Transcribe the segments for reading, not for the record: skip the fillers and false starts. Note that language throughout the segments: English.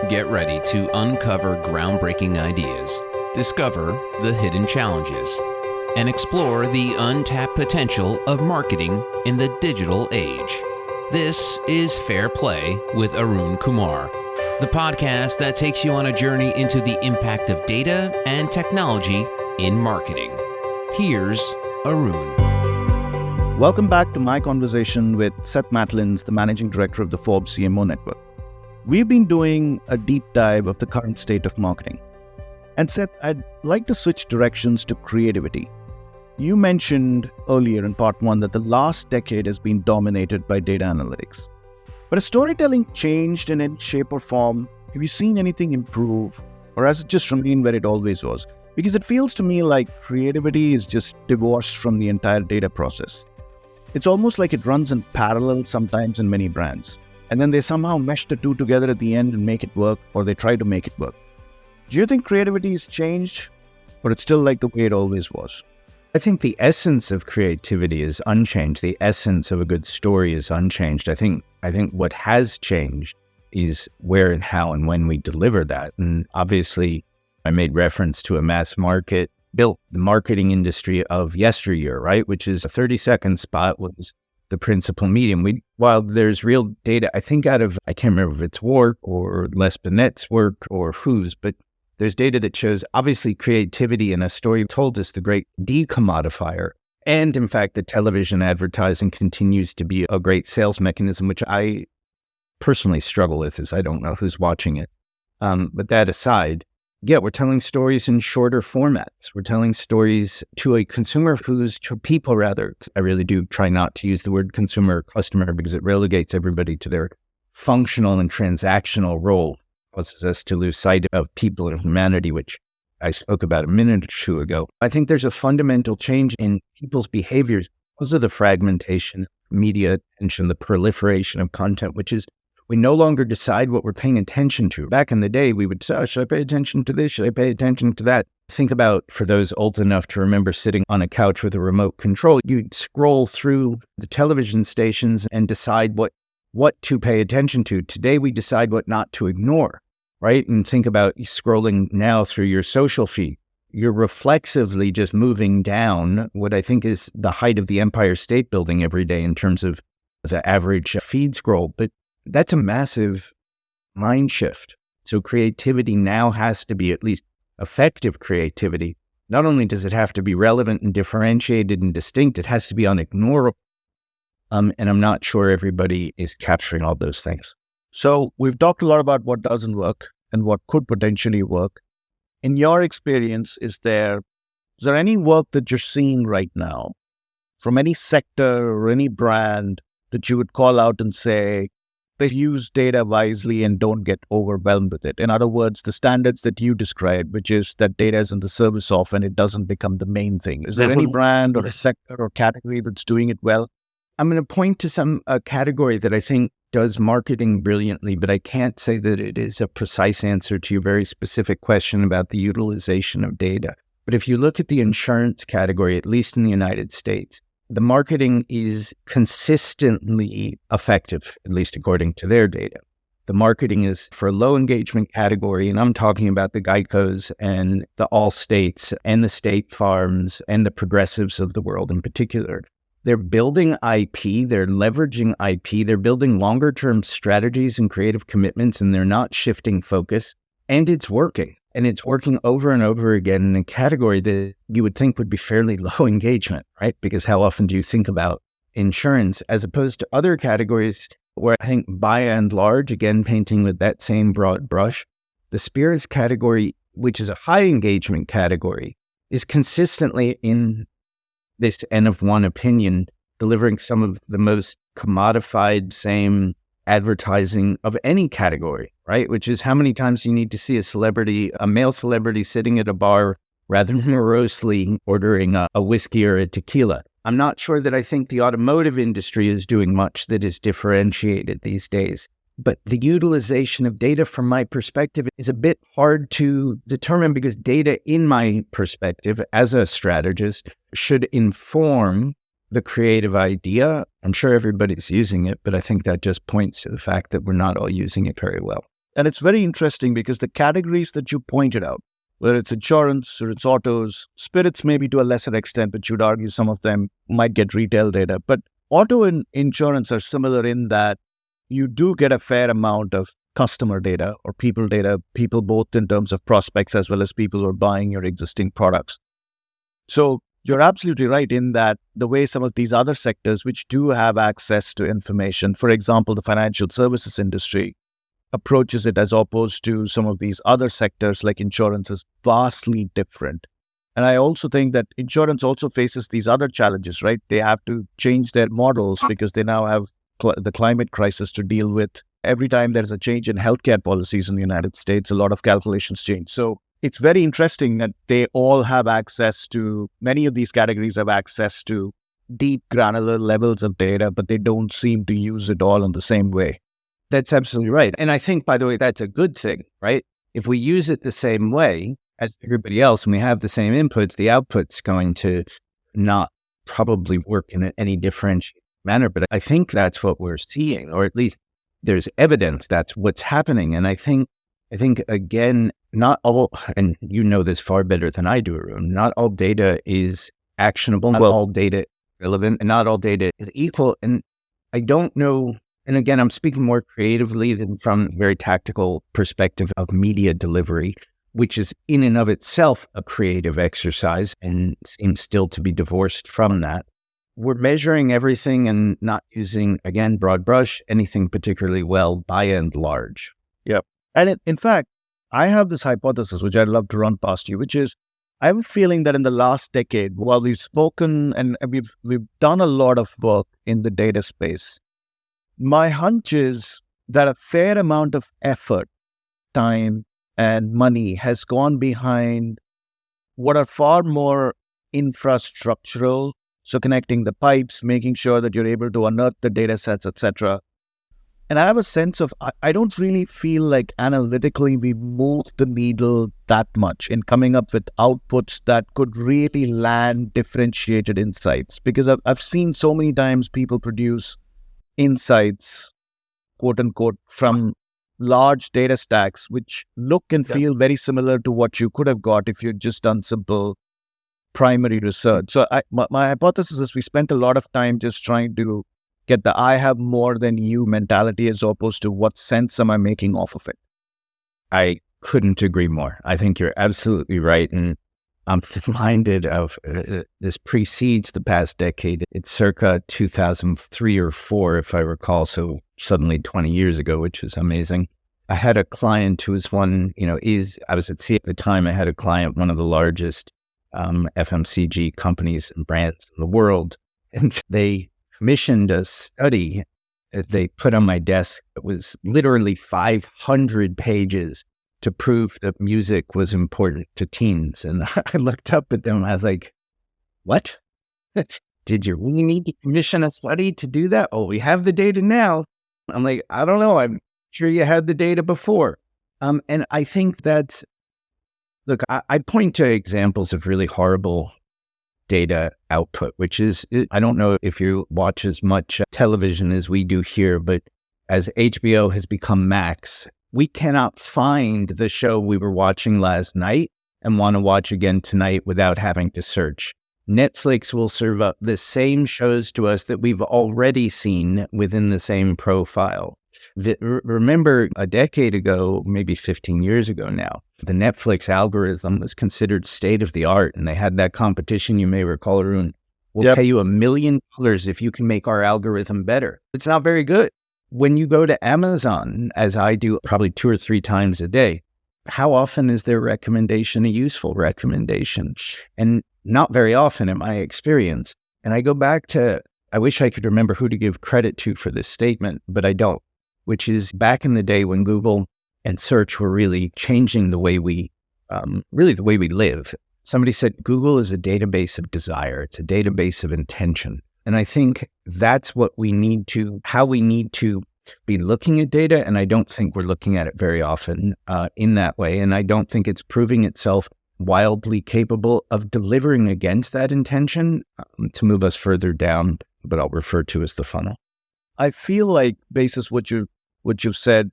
Get ready to uncover groundbreaking ideas, discover the hidden challenges, and explore the untapped potential of marketing in the digital age. This is FairPlay with Arun Kumar, the podcast that takes you on a journey into the impact of data and technology in marketing. Here's Arun. Welcome back to my conversation with Seth Matlins, the Managing Director of the Forbes CMO Network. We've been doing a deep dive of the current state of marketing. And Seth, I'd like to switch directions to creativity. You mentioned earlier in part one that the last decade has been dominated by data analytics. But has storytelling changed in any shape or form? Have you seen anything improve? Or has it just remained where it always was? Because it feels to me like creativity is just divorced from the entire data process. It's almost like it runs in parallel sometimes in many brands. And then they somehow mesh the two together at the end and make it work, or they try to make it work. Do you think creativity has changed, or it's still like the way it always was? I think the essence of creativity is unchanged. The essence of a good story is unchanged. I think what has changed is where and how and when we deliver that. And obviously, I made reference to a mass market built the marketing industry of yesteryear, right? Which is a 30-second spot was the principal medium. While there's real data, I think I can't remember if it's work or Les Binet's work or whose, but there's data that shows obviously creativity in a story told is the great decommodifier. And in fact, the television advertising continues to be a great sales mechanism, which I personally struggle with as I don't know who's watching it. But that aside, yeah, we're telling stories in shorter formats. We're telling stories to a consumer to people rather. I really do try not to use the word consumer or customer because it relegates everybody to their functional and transactional role. Causes us to lose sight of people and humanity, which I spoke about a minute or two ago. I think there's a fundamental change in people's behaviors because of the fragmentation, media attention, the proliferation of content, which is we no longer decide what we're paying attention to. Back in the day, we would say, oh, should I pay attention to this? Should I pay attention to that? Think about, for those old enough to remember sitting on a couch with a remote control, you'd scroll through the television stations and decide what to pay attention to. Today, we decide what not to ignore, right? And think about scrolling now through your social feed. You're reflexively just moving down what I think is the height of the Empire State Building every day in terms of the average feed scroll. But that's a massive mind shift. So creativity now has to be at least effective creativity. Not only does it have to be relevant and differentiated and distinct, it has to be unignorable. And I'm not sure everybody is capturing all those things. So we've talked a lot about what doesn't work and what could potentially work. In your experience, is there any work that you're seeing right now from any sector or any brand that you would call out and say, they use data wisely and don't get overwhelmed with it? In other words, the standards that you described, which is that data is in the service of and it doesn't become the main thing. Is there any brand or a sector or category that's doing it well? I'm going to point to a category that I think does marketing brilliantly, but I can't say that it is a precise answer to your very specific question about the utilization of data. But if you look at the insurance category, at least in the United States, the marketing is consistently effective, at least according to their data. The marketing is for a low engagement category, and I'm talking about the Geicos and the Allstates and the State Farms and the Progressives of the world in particular. They're building IP, they're leveraging IP, they're building longer term strategies and creative commitments, and they're not shifting focus. And it's working. And it's working over and over again in a category that you would think would be fairly low engagement, right? Because how often do you think about insurance as opposed to other categories where I think by and large, again, painting with that same broad brush, the spirits category, which is a high engagement category, is consistently in this N of one opinion, delivering some of the most commodified, same advertising of any category, right? Which is how many times you need to see a male celebrity sitting at a bar rather morosely ordering a whiskey or a tequila. I'm not sure that I think the automotive industry is doing much that is differentiated these days. But the utilization of data from my perspective is a bit hard to determine because data, in my perspective, as a strategist, should inform the creative idea. I'm sure everybody's using it, but I think that just points to the fact that we're not all using it very well. And it's very interesting because the categories that you pointed out, whether it's insurance or it's autos, spirits maybe to a lesser extent, but you'd argue some of them might get retail data. But auto and insurance are similar in that you do get a fair amount of customer data or people data, people both in terms of prospects as well as people who are buying your existing products. So you're absolutely right in that the way some of these other sectors, which do have access to information, for example, the financial services industry, approaches it as opposed to some of these other sectors like insurance is vastly different. And I also think that insurance also faces these other challenges, right? They have to change their models because they now have the climate crisis to deal with. Every time there's a change in healthcare policies in the United States, a lot of calculations change. So it's very interesting that they all have access to, many of these categories have access to deep granular levels of data, but they don't seem to use it all in the same way. That's absolutely right. And I think, by the way, that's a good thing, right? If we use it the same way as everybody else and we have the same inputs, the output's going to not probably work in any differentiated manner. But I think that's what we're seeing, or at least there's evidence that's what's happening. And I think again, not all, and you know this far better than I do, Arun, not all data is actionable, not all data is relevant, and not all data is equal. And I don't know. And again, I'm speaking more creatively than from a very tactical perspective of media delivery, which is in and of itself a creative exercise and seems still to be divorced from that. We're measuring everything and not using, again, broad brush, anything particularly well by and large. Yep. And in fact, I have this hypothesis, which I'd love to run past you, which is I have a feeling that in the last decade, while we've spoken and we've done a lot of work in the data space, my hunch is that a fair amount of effort, time, and money has gone behind what are far more infrastructural, so connecting the pipes, making sure that you're able to unearth the data sets, etc. And I have a sense of, I don't really feel like analytically we moved the needle that much in coming up with outputs that could really land differentiated insights. Because I've seen so many times people produce insights, quote unquote, from large data stacks, which look and feel very similar to what you could have got if you'd just done simple primary research. So my hypothesis is we spent a lot of time just trying to get the I have more than you mentality as opposed to what sense am I making off of it. I couldn't agree more. I think you're absolutely right. And I'm reminded of this precedes the past decade. It's circa 2003 or 4, if I recall. So suddenly 20 years ago, which is amazing. I had a client who was I was at C at the time. I had a client, one of the largest FMCG companies and brands in the world. And they commissioned a study that they put on my desk. It was literally 500 pages to prove that music was important to teens. And I looked up at them. I was like, what? Did you really need to commission a study to do that? Oh, we have the data now. I'm like, I don't know. I'm sure you had the data before. And I think that's, look, I point to examples of really horrible data output, which is, I don't know if you watch as much television as we do here, but as HBO has become Max, we cannot find the show we were watching last night and want to watch again tonight without having to search. Netflix will serve up the same shows to us that we've already seen within the same profile. Remember a decade ago, maybe 15 years ago now, the Netflix algorithm was considered state of the art, and they had that competition, you may recall, Arun. We'll pay you $1 million if you can make our algorithm better. It's not very good. When you go to Amazon, as I do probably 2 or 3 times a day, how often is their recommendation a useful recommendation? And not very often in my experience. And I go back to, I wish I could remember who to give credit to for this statement, but I don't, which is back in the day when Google and search were really changing the way we live. Somebody said, Google is a database of desire. It's a database of intention. And I think that's what we need to, how we need to be looking at data. And I don't think we're looking at it very often in that way. And I don't think it's proving itself wildly capable of delivering against that intention to move us further down, what I'll refer to as the funnel. I feel like, basis what you've said,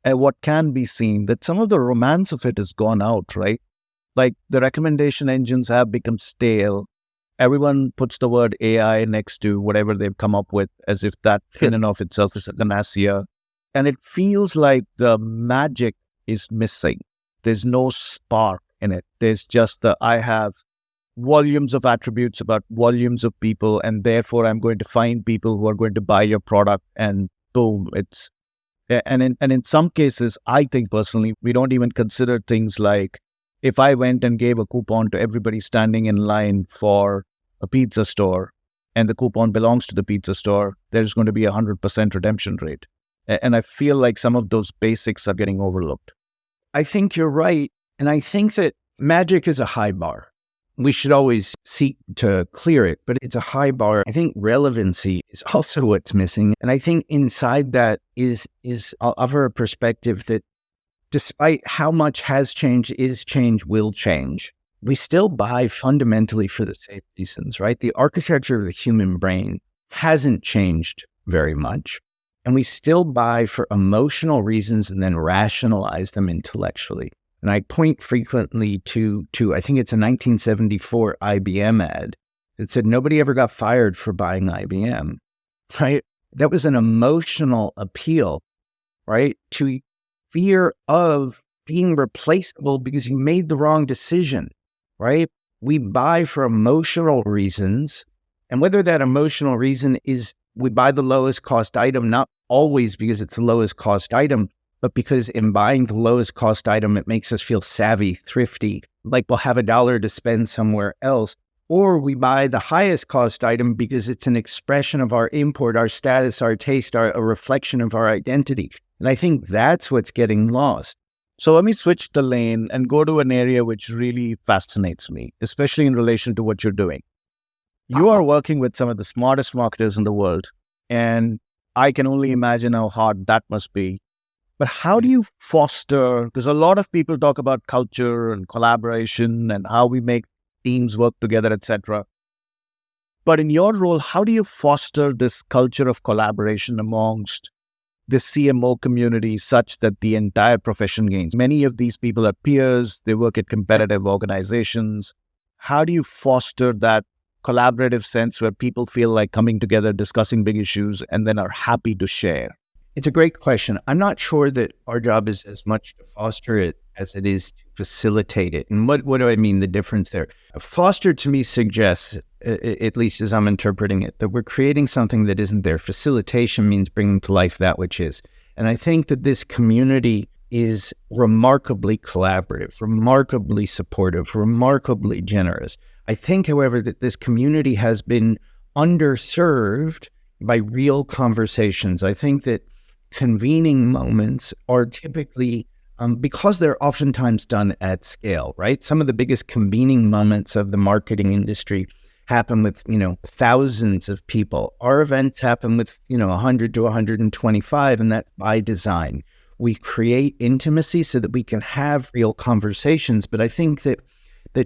And what can be seen that some of the romance of it has gone out, right? Like the recommendation engines have become stale. Everyone puts the word AI next to whatever they've come up with as if that in and of itself is a panacea. And it feels like the magic is missing. There's no spark in it. There's just I have volumes of attributes about volumes of people, and therefore I'm going to find people who are going to buy your product, and boom, and in some cases, I think personally, we don't even consider things like if I went and gave a coupon to everybody standing in line for a pizza store, and the coupon belongs to the pizza store, there's going to be 100% redemption rate. And I feel like some of those basics are getting overlooked. I think you're right. And I think that magic is a high bar. We should always seek to clear it, but it's a high bar. I think relevancy is also what's missing. And I think inside that is I'll offer a perspective that despite how much has changed, will change. We still buy fundamentally for the same reasons, right? The architecture of the human brain hasn't changed very much. And we still buy for emotional reasons and then rationalize them intellectually. And I point frequently to I think it's a 1974 IBM ad that said nobody ever got fired for buying IBM, right? That was an emotional appeal, right? To fear of being replaceable because you made the wrong decision, right? We buy for emotional reasons. And whether that emotional reason is we buy the lowest cost item, not always because it's the lowest cost item, but because in buying the lowest cost item, it makes us feel savvy, thrifty, like we'll have $1 to spend somewhere else. Or we buy the highest cost item because it's an expression of our import, our status, our taste, a reflection of our identity. And I think that's what's getting lost. So let me switch the lane and go to an area which really fascinates me, especially in relation to what you're doing. You are working with some of the smartest marketers in the world, and I can only imagine how hard that must be. But how do you foster, because a lot of people talk about culture and collaboration and how we make teams work together, etc. But in your role, how do you foster this culture of collaboration amongst the CMO community such that the entire profession gains? Many of these people are peers, they work at competitive organizations. How do you foster that collaborative sense where people feel like coming together, discussing big issues, and then are happy to share? It's a great question. I'm not sure that our job is as much to foster it as it is to facilitate it. And what do I mean, the difference there? Foster to me suggests, at least as I'm interpreting it, that we're creating something that isn't there. Facilitation means bringing to life that which is. And I think that this community is remarkably collaborative, remarkably supportive, remarkably generous. I think, however, that this community has been underserved by real conversations. I think that convening moments are typically, because they're oftentimes done at scale, right? Some of the biggest convening moments of the marketing industry happen with, thousands of people. Our events happen with, 100 to 125, and that's by design. We create intimacy so that we can have real conversations. But I think that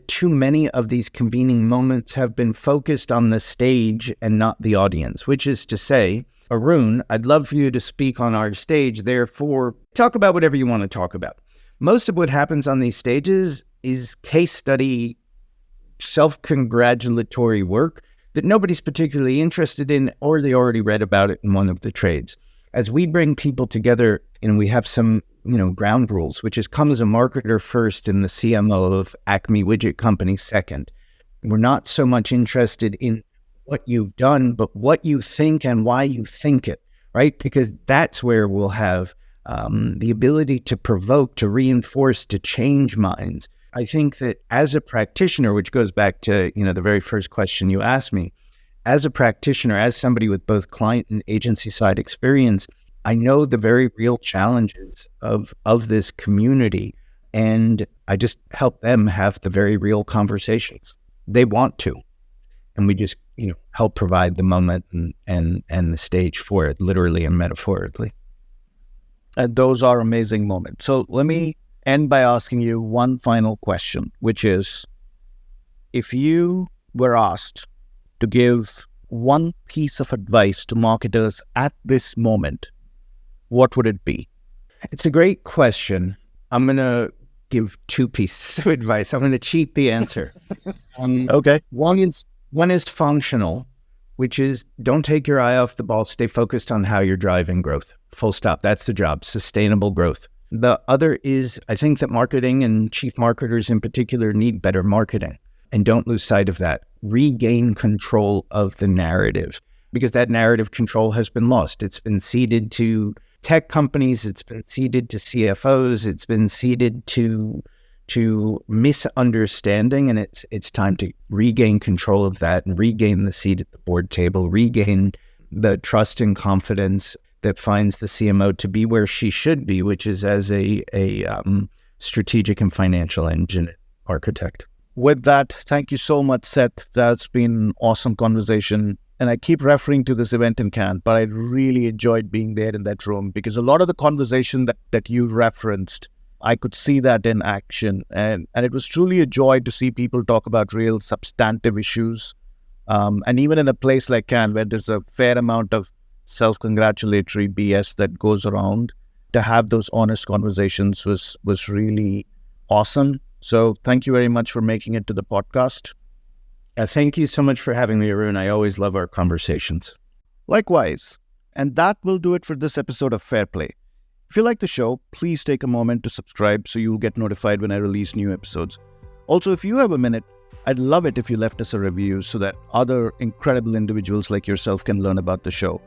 too many of these convening moments have been focused on the stage and not the audience, which is to say, Arun, I'd love for you to speak on our stage, therefore talk about whatever you want to talk about. Most of what happens on these stages is case study, self-congratulatory work that nobody's particularly interested in, or they already read about it in one of the trades. As we bring people together, and we have some, ground rules, which is come as a marketer first and the CMO of Acme Widget Company second. We're not so much interested in what you've done, but what you think and why you think it, right? Because that's where we'll have the ability to provoke, to reinforce, to change minds. I think that as a practitioner, which goes back to, the very first question you asked me, as a practitioner, as somebody with both client and agency side experience, I know the very real challenges of this community, and I just help them have the very real conversations. They want to, and we just, help provide the moment and the stage for it, literally and metaphorically. And those are amazing moments. So let me end by asking you one final question, which is, if you were asked to give one piece of advice to marketers at this moment, what would it be? It's a great question. I'm going to give two pieces of advice. I'm going to cheat the answer. Okay. One is functional, which is don't take your eye off the ball. Stay focused on how you're driving growth. Full stop. That's the job. Sustainable growth. The other is, I think that marketing and chief marketers in particular need better marketing. And don't lose sight of that. Regain control of the narrative, because that narrative control has been lost. It's been ceded to tech companies. It's been ceded to CFOs. It's been ceded to misunderstanding. And it's time to regain control of that and regain the seat at the board table, regain the trust and confidence that finds the CMO to be where she should be, which is as a strategic and financial engine architect. With that, thank you so much, Seth. That's been an awesome conversation. And I keep referring to this event in Cannes, but I really enjoyed being there in that room because a lot of the conversation that you referenced, I could see that in action. And it was truly a joy to see people talk about real substantive issues. And even in a place like Cannes, where there's a fair amount of self-congratulatory BS that goes around, to have those honest conversations was really awesome. So thank you very much for making it to the podcast. Thank you so much for having me, Arun. I always love our conversations. Likewise. And that will do it for this episode of FairPlay. If you like the show, please take a moment to subscribe so you'll get notified when I release new episodes. Also, if you have a minute, I'd love it if you left us a review so that other incredible individuals like yourself can learn about the show.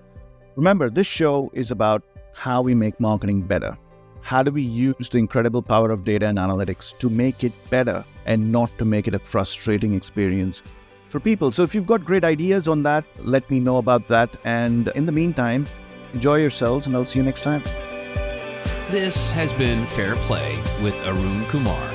Remember, this show is about how we make marketing better. How do we use the incredible power of data and analytics to make it better and not to make it a frustrating experience for people? So if you've got great ideas on that, let me know about that. And in the meantime, enjoy yourselves and I'll see you next time. This has been Fair Play with Arun Kumar.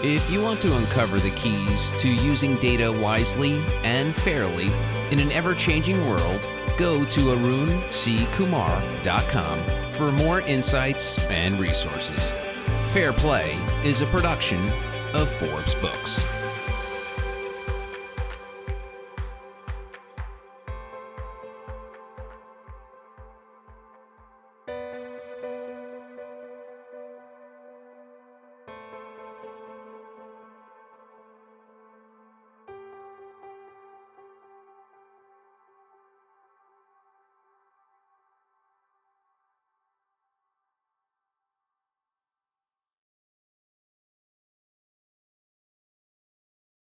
If you want to uncover the keys to using data wisely and fairly in an ever-changing world, go to arunkumar.com for more insights and resources. Fair Play is a production of Forbes Books.